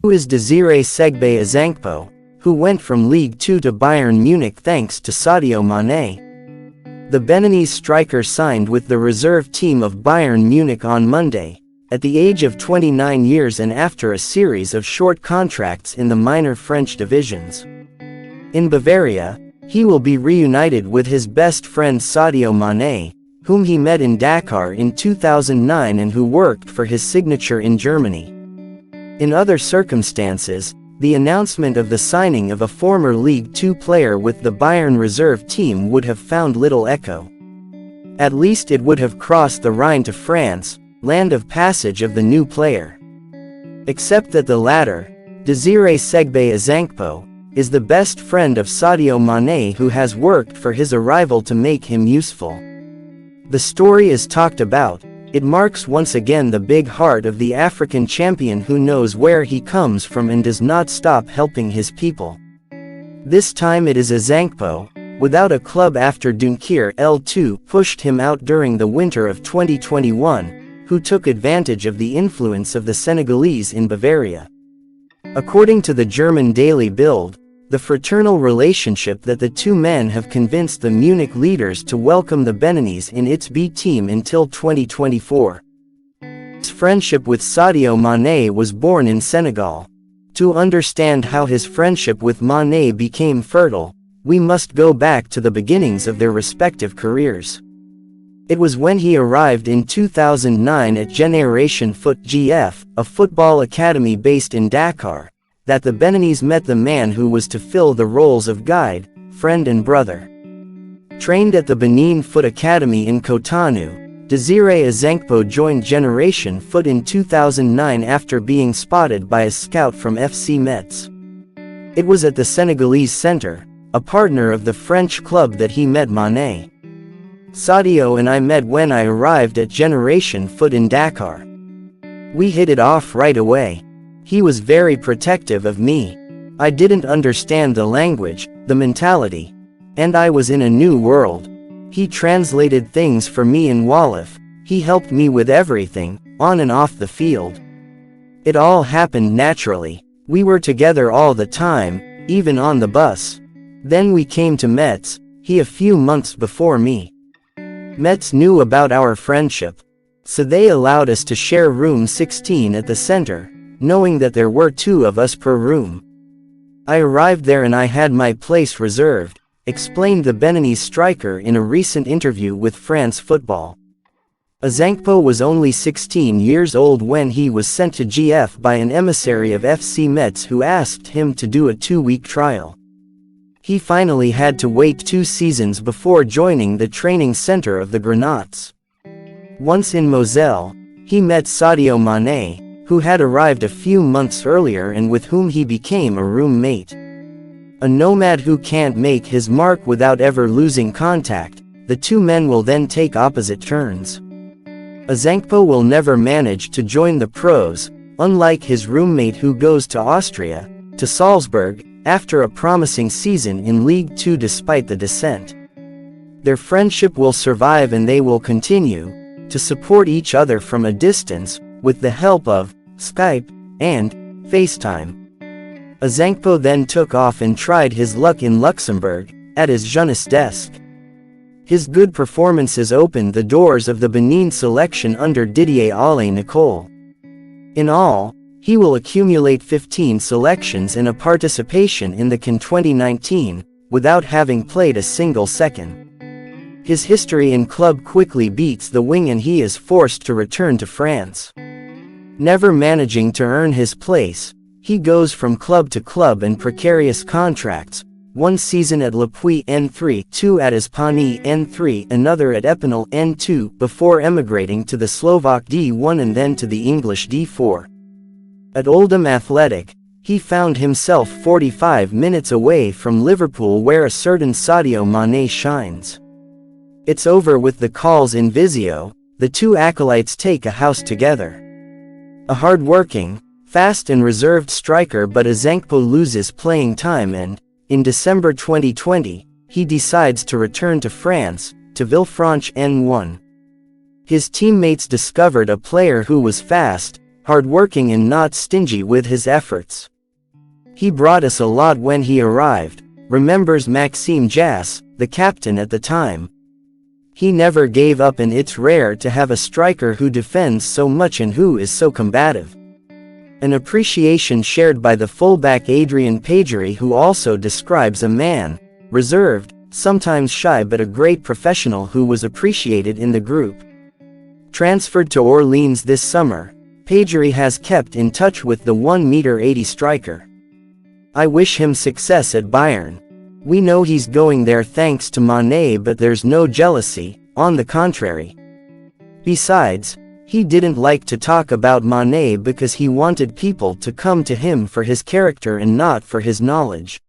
Who is Désiré Segbé Azankpo, who went from Ligue 2 to Bayern Munich thanks to Sadio Mané? The Beninese striker signed with the reserve team of Bayern Munich on Monday, at the age of 29 years and after a series of short contracts in the minor French divisions. In Bavaria, he will be reunited with his best friend Sadio Mané, whom he met in Dakar in 2009 and who worked for his signature in Germany. In other circumstances, the announcement of the signing of a former Ligue 2 player with the Bayern reserve team would have found little echo. At least it would have crossed the Rhine to France, land of passage of the new player. Except that the latter, Désiré Segbé Azankpo, is the best friend of Sadio Mané, who has worked for his arrival to make him useful. The story is talked about. It marks once again the big heart of the African champion who knows where he comes from and does not stop helping his people. This time it is Azankpo, without a club after Dakar L2 pushed him out during the winter of 2021, who took advantage of the influence of the Senegalese in Bavaria. According to the German Daily Bild, the fraternal relationship that the two men have convinced the Munich leaders to welcome the Beninese in its B team until 2024. His friendship with Sadio Mané was born in Senegal. To understand how his friendship with Mané became fertile, we must go back to the beginnings of their respective careers. It was when he arrived in 2009 at Generation Foot GF, a football academy based in Dakar, that the Beninese met the man who was to fill the roles of guide, friend and brother. Trained at the Benin Foot Academy in Cotonou, Désiré Azankpo joined Generation Foot in 2009 after being spotted by a scout from FC Metz. It was at the Senegalese Centre, a partner of the French club, that he met Mané. Sadio and I met when I arrived at Generation Foot in Dakar. We hit it off right away. He was very protective of me. I didn't understand the language, the mentality. And I was in a new world. He translated things for me in Wolof. He helped me with everything, on and off the field. It all happened naturally. We were together all the time, even on the bus. Then we came to Metz, he a few months before me. Metz knew about our friendship. So they allowed us to share room 16 at the center, knowing that there were 2 of us per room. I arrived there and I had my place reserved, explained the Beninese striker in a recent interview with France Football. Azankpo was only 16 years old when he was sent to GF by an emissary of FC Metz who asked him to do a 2-week trial. He finally had to wait 2 seasons before joining the training center of the Grenats. Once in Moselle, he met Sadio Mané, who had arrived a few months earlier and with whom he became a roommate. A nomad who can't make his mark without ever losing contact, the two men will then take opposite turns. Azankpo will never manage to join the pros, unlike his roommate who goes to Austria, to Salzburg, after a promising season in Ligue 2 despite the descent. Their friendship will survive and they will continue to support each other from a distance, with the help of Skype and FaceTime. Azankpo then took off and tried his luck in Luxembourg, at his jeunesse desk. His good performances opened the doors of the Benin selection under Didier Nicole. In all, he will accumulate 15 selections and a participation in the CAN 2019, without having played a single second. His history in club quickly beats the wing and he is forced to return to France. Never managing to earn his place, he goes from club to club in precarious contracts, 1 season at Le Puy N3, 2 at Espany N3, another at Epinal N2, before emigrating to the Slovak D1 and then to the English D4. At Oldham Athletic, he found himself 45 minutes away from Liverpool where a certain Sadio Mané shines. It's over with the calls in Visio, the two acolytes take a house together. A hard-working, fast and reserved striker, but Azankpo loses playing time and, in December 2020, he decides to return to France, to Villefranche N1. His teammates discovered a player who was fast, hardworking and not stingy with his efforts. He brought us a lot when he arrived, remembers Maxime Jass, the captain at the time. He never gave up, and it's rare to have a striker who defends so much and who is so combative. An appreciation shared by the fullback Adrien Pedri, who also describes a man, reserved, sometimes shy but a great professional who was appreciated in the group. Transferred to Orleans this summer, Pedri has kept in touch with the 1-meter-80 striker. I wish him success at Bayern. We know he's going there thanks to Mané, but there's no jealousy, on the contrary. Besides, he didn't like to talk about Mané because he wanted people to come to him for his character and not for his knowledge.